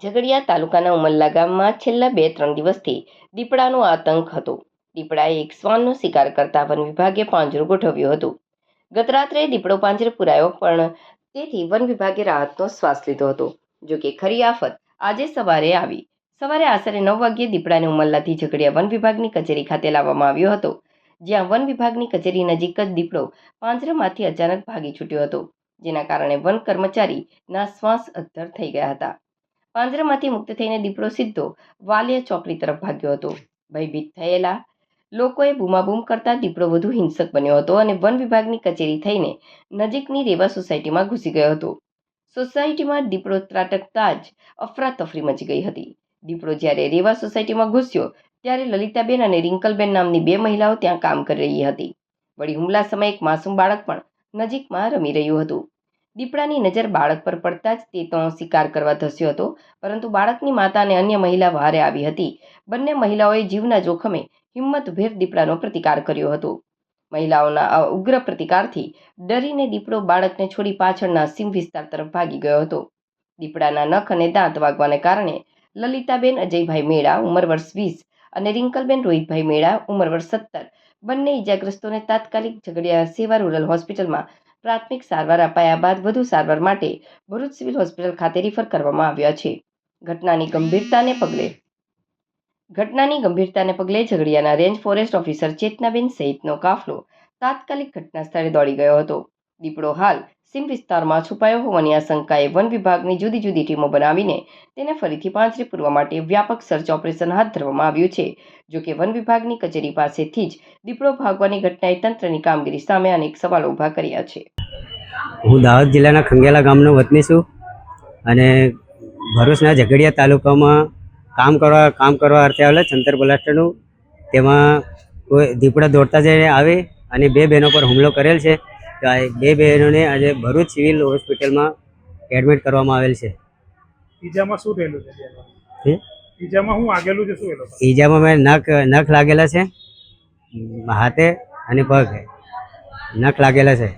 ઝઘડિયા તાલુકાના ઉમલ્લા ગામમાં છેલ્લા 2-3 દિવસથી દીપડાનો આતંક હતો. દીપડાએ એક શ્વાનનો શિકાર કરતા વન વિભાગે પાંજરું ગોઠવ્યું હતું. ગત રાત્રે દીપડો પાંજરે પુરાયો, પણ તેથી વન વિભાગે રાહતનો શ્વાસ લીધો હતો. જોકે ખરી આફત આજે સવારે આવી. સવારે આશરે 9 વાગ્યે દીપડાને ઉમલ્લાથી ઝઘડિયા વન વિભાગની કચેરી ખાતે લાવવામાં આવ્યો હતો, જ્યાં વન વિભાગની કચેરી નજીક જ દીપડો પાંજરામાંથી અચાનક ભાગી છૂટ્યો હતો, જેના કારણે વન કર્મચારીના શ્વાસ અદ્ધર થઈ ગયા હતા. પાંજરામાંથી મુક્ત થઈને દીપડો સીધો વાલિયા ચોકડી તરફ ભાગ્યો હતો. ભયભીત થયેલા લોકોએ બૂમાબૂમ કરતા દીપડો વધુ હિંસક બન્યો હતો અને વન વિભાગની કચેરી થઈને નજીકની રેવા સોસાયટીમાં ઘૂસી ગયો હતો. સોસાયટીમાં દીપડો ત્રાટકતા જ અફરાતફરી મચી ગઈ હતી. દીપડો જ્યારે રેવા સોસાયટીમાં ઘૂસ્યો ત્યારે લલિતાબેન અને રિંકલબેન નામની 2 મહિલાઓ ત્યાં કામ કરી રહી હતી. વળી હુમલા સમયે એક માસૂમ બાળક પણ નજીકમાં રમી રહ્યું હતું. દીપડાની નજર બાળક પર પડતા જ તે તો શિકાર કરવા ધસ્યો હતો, પરંતુ બાળકની માતા અને અન્ય મહિલા વહારે આવી હતી. બંને મહિલાઓએ જીવના જોખમે હિંમતભેર દીપડાનો પ્રતિકાર કર્યો હતો. મહિલાઓના આ ઉગ્ર પ્રતિકારથી ડરીને દીપડો બાળકને છોડી પાછળના સીમ વિસ્તાર તરફ ભાગી ગયો હતો. દીપડાના નખ અને દાંત વાગવાને કારણે લલિતાબેન અજયભાઈ મેળા ઉંમર વર્ષ 20 અને રિંકલબેન રોહિતભાઈ મેળા ઉંમર વર્ષ 17 બંને ઇજાગ્રસ્તોને તાત્કાલિક ઝઘડિયા સેવા રૂરલ હોસ્પિટલમાં પ્રાથમિક સારવાર અપાયા બાદ વધુ સારવાર માટે ભરૂચ સિવિલ હોસ્પિટલ ખાતે રિફર કરવામાં આવ્યા છે. ઘટનાની ગંભીરતાને પગલે ઝઘડિયાના રેન્જ ફોરેસ્ટ ઓફિસર ચેતનાબેન સહિતનો કાફલો તાત્કાલિક ઘટના સ્થળે દોડી ગયો હતો. દીપડો હાલ સીમ વિસ્તારમાં છુપાયો હોવાની આશંકાએ વન વિભાગની જુદી જુદી ટીમો બનાવીને તેને ફરીથી પાંજરે પૂરવા માટે વ્યાપક સર્ચ ઓપરેશન હાથ ધરવામાં આવ્યું છે. જોકે વન વિભાગની કચેરી પાસેથી જ દીપડો ભાગવાની ઘટનાએ તંત્રની કામગીરી સામે અનેક સવાલો ઊભા કર્યા છે. હું દાહોદ જિલ્લાના ખંગેલા ગામનો વતની છું અને ભરૂચના ઝઘડિયા તાલુકામાં કામ કરવા અર્થે આવેલા ચંતર બ્લાસ્ટરનું તેમાં કોઈ દીપડા દોડતા જઈને આવે અને 2 બહેનો પર હુમલો કરેલ છે. તો આ 2 બહેનોને આજે ભરૂચ સિવિલ હોસ્પિટલમાં એડમિટ કરવામાં આવેલ છે. ઈજામાં શું થયેલું છે? ઈજામાં હું આગેલું છે? શું ઈજામાં મેં નખ લાગેલા છે, હાથે અને પગ નખ લાગેલા છે.